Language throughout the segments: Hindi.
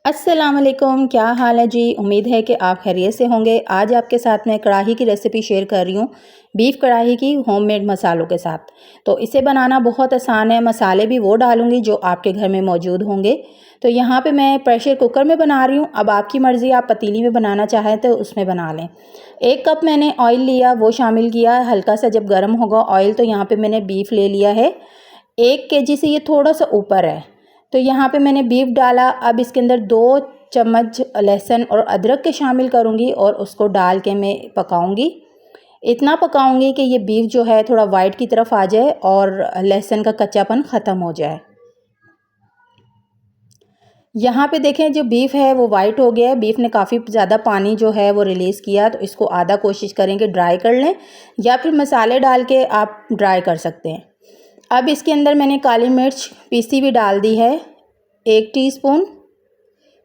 अस्सलाम वालेकुम, क्या हाल है जी। उम्मीद है कि आप खैरियत से होंगे। आज आपके साथ मैं कढ़ाई की रेसिपी शेयर कर रही हूँ, बीफ कढ़ाई की होममेड मसालों के साथ। तो इसे बनाना बहुत आसान है। मसाले भी वो डालूँगी जो आपके घर में मौजूद होंगे। तो यहाँ पे मैं प्रेशर कुकर में बना रही हूँ। अब आपकी मर्ज़ी, आप पतीली में बनाना चाहें तो उसमें बना लें। 1 कप मैंने ऑयल लिया, वो शामिल किया। हल्का सा जब गर्म होगा ऑयल तो यहाँ पर मैंने बीफ ले लिया है। 1 केजी से ये थोड़ा सा ऊपर है। तो यहाँ पे मैंने बीफ डाला। अब इसके अंदर 2 चम्मच लहसुन और अदरक के शामिल करूँगी और उसको डाल के मैं पकाऊँगी। इतना पकाऊँगी कि ये बीफ जो है थोड़ा वाइट की तरफ आ जाए और लहसुन का कच्चापन ख़त्म हो जाए। यहाँ पे देखें, जो बीफ है वो वाइट हो गया है। बीफ ने काफ़ी ज़्यादा पानी जो है वो रिलीज़ किया, तो इसको आधा कोशिश करें कि ड्राई कर लें, या फिर मसाले डाल के आप ड्राई कर सकते हैं। अब इसके अंदर मैंने काली मिर्च पीसी भी डाल दी है 1 टीस्पून।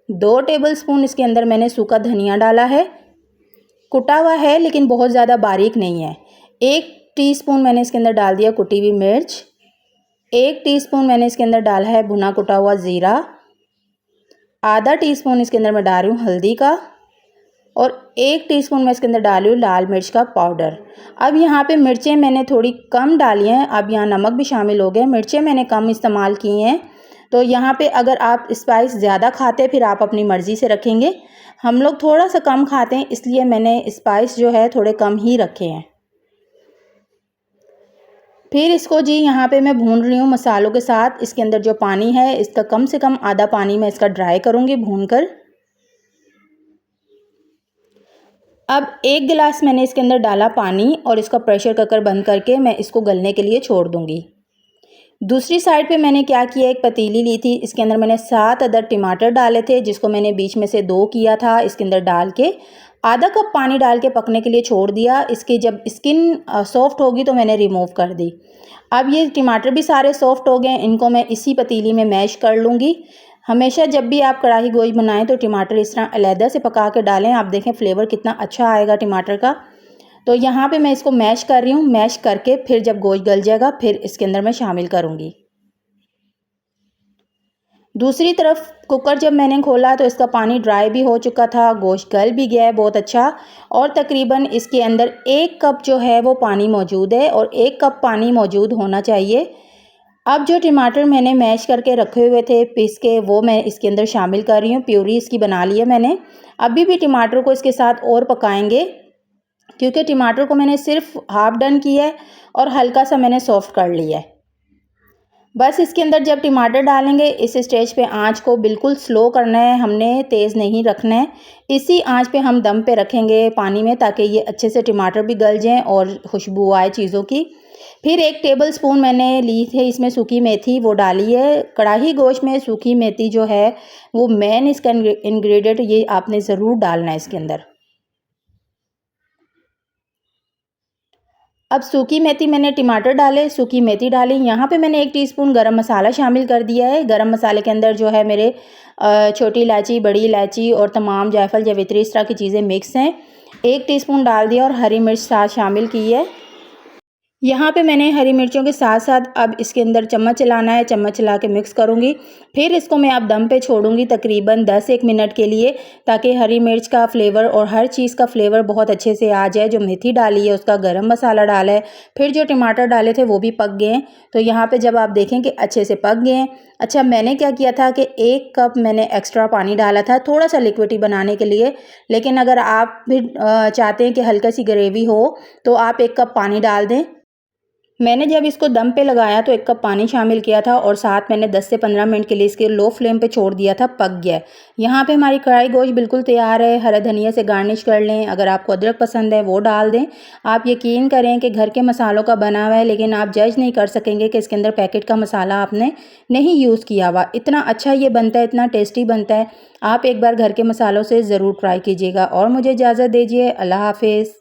2 टेबलस्पून इसके अंदर मैंने सूखा धनिया डाला है, कुटा हुआ है लेकिन बहुत ज़्यादा बारीक नहीं है। 1 टीस्पून मैंने इसके अंदर डाल दिया कुटी हुई मिर्च। 1 टीस्पून मैंने इसके अंदर डाला है भुना कुटा हुआ ज़ीरा। आधा टीस्पून इसके अंदर मैं डाल रही हूँ हल्दी का, और 1 टीस्पून मैं इसके अंदर डाल रही हूँ लाल मिर्च का पाउडर। अब यहाँ पे मिर्चें मैंने थोड़ी कम डाली हैं। अब यहाँ नमक भी शामिल हो गया। मिर्चें मैंने कम इस्तेमाल की हैं। तो यहाँ पे अगर आप स्पाइस ज़्यादा खाते हैं फिर आप अपनी मर्ज़ी से रखेंगे। हम लोग थोड़ा सा कम खाते हैं, इसलिए मैंने स्पाइस जो है थोड़े कम ही रखे हैं। फिर इसको जी यहाँ पे मैं भून रही हूँ मसालों के साथ। इसके अंदर जो पानी है इसका कम से कम आधा पानी मैं इसका ड्राई करूँगी भून कर। अब 1 गिलास मैंने इसके अंदर डाला पानी और इसका प्रेशर कुकर बंद करके मैं इसको गलने के लिए छोड़ दूँगी। दूसरी साइड पे मैंने क्या किया, एक पतीली ली थी, इसके अंदर मैंने 7 अदद टमाटर डाले थे, जिसको मैंने बीच में से 2 किया था। इसके अंदर डाल के आधा कप पानी डाल के पकने के लिए छोड़ दिया। इसकी जब स्किन सॉफ्ट होगी तो मैंने रिमूव कर दी। अब ये टमाटर भी सारे सॉफ्ट हो गए, इनको मैं इसी पतीली में मैश कर लूँगी। हमेशा जब भी आप कढ़ाई गोश्त बनाएं तो टमाटर इस तरह अलहदा से पका के डालें। आप देखें फ्लेवर कितना अच्छा आएगा टमाटर का। तो यहाँ पे मैं इसको मैश कर रही हूँ। मैश करके फिर जब गोश्त गल जाएगा फिर इसके अंदर मैं शामिल करूँगी। दूसरी तरफ कुकर जब मैंने खोला तो इसका पानी ड्राई भी हो चुका था, गोश्त गल भी गया है बहुत अच्छा, और तकरीबन इसके अंदर 1 कप जो है वो पानी मौजूद है, और 1 कप पानी मौजूद होना चाहिए। अब जो टमाटर मैंने मैश करके रखे हुए थे पीस के, वो मैं इसके अंदर शामिल कर रही हूँ। प्यूरी इसकी बना ली है मैंने। अभी भी टमाटर को इसके साथ और पकाएंगे, क्योंकि टमाटर को मैंने सिर्फ हाफ डन किया है और हल्का सा मैंने सॉफ्ट कर लिया है। बस इसके अंदर जब टमाटर डालेंगे इस स्टेज पे आंच को बिल्कुल स्लो करना है, हमने तेज़ नहीं रखना है। इसी आंच पे हम दम पे रखेंगे पानी में, ताकि ये अच्छे से टमाटर भी गल जाएं और खुशबू आए चीज़ों की। फिर 1 टेबलस्पून मैंने ली थी इसमें सूखी मेथी, वो डाली है। कढ़ाई गोश्त में सूखी मेथी जो है वो मेन इसका इंग्रेडिएंट, ये आपने ज़रूर डालना है इसके अंदर। अब सूखी मेथी मैंने टमाटर डाले, सूखी मेथी डाली। यहाँ पे मैंने 1 टीस्पून गरम मसाला शामिल कर दिया है। गरम मसाले के अंदर जो है मेरे छोटी इलायची, बड़ी इलायची और तमाम जायफल, जावित्री, इस तरह की चीज़ें मिक्स हैं। 1 टीस्पून डाल दिया और हरी मिर्च साथ शामिल की है। यहाँ पे मैंने हरी मिर्चों के साथ साथ अब इसके अंदर चम्मच चलाना है, चम्मच चला के मिक्स करूँगी। फिर इसको मैं अब दम पे छोड़ूंगी तकरीबन 10-1 मिनट के लिए, ताकि हरी मिर्च का फ्लेवर और हर चीज़ का फ्लेवर बहुत अच्छे से आ जाए। जो मेथी डाली है, उसका गरम मसाला डाला है, फिर जो टमाटर डाले थे वो भी पक गए हैं। तो यहाँ पर जब आप देखें कि अच्छे से पक गए हैं। अच्छा, मैंने क्या किया था कि 1 कप मैंने एक्स्ट्रा पानी डाला था थोड़ा सा लिक्विडी बनाने के लिए, लेकिन अगर आप भी चाहते हैं कि हल्की सी ग्रेवी हो तो आप 1 कप पानी डाल दें। मैंने जब इसको दम पे लगाया तो 1 कप पानी शामिल किया था, और साथ मैंने 10 से 15 मिनट के लिए इसके लो फ्लेम पे छोड़ दिया था, पक गया है। यहाँ पे हमारी कढ़ाई गोश्त बिल्कुल तैयार है। हरा धनिया से गार्निश कर लें, अगर आपको अदरक पसंद है वो डाल दें। आप यकीन करें कि घर के मसालों का बना हुआ है, लेकिन आप जज नहीं कर सकेंगे कि इसके अंदर पैकेट का मसाला आपने नहीं यूज़ किया हुआ। इतना अच्छा ये बनता है, इतना टेस्टी बनता है। आप एक बार घर के मसालों से ज़रूर ट्राई कीजिएगा, और मुझे इजाज़त दीजिए। अल्लाह हाफिज़।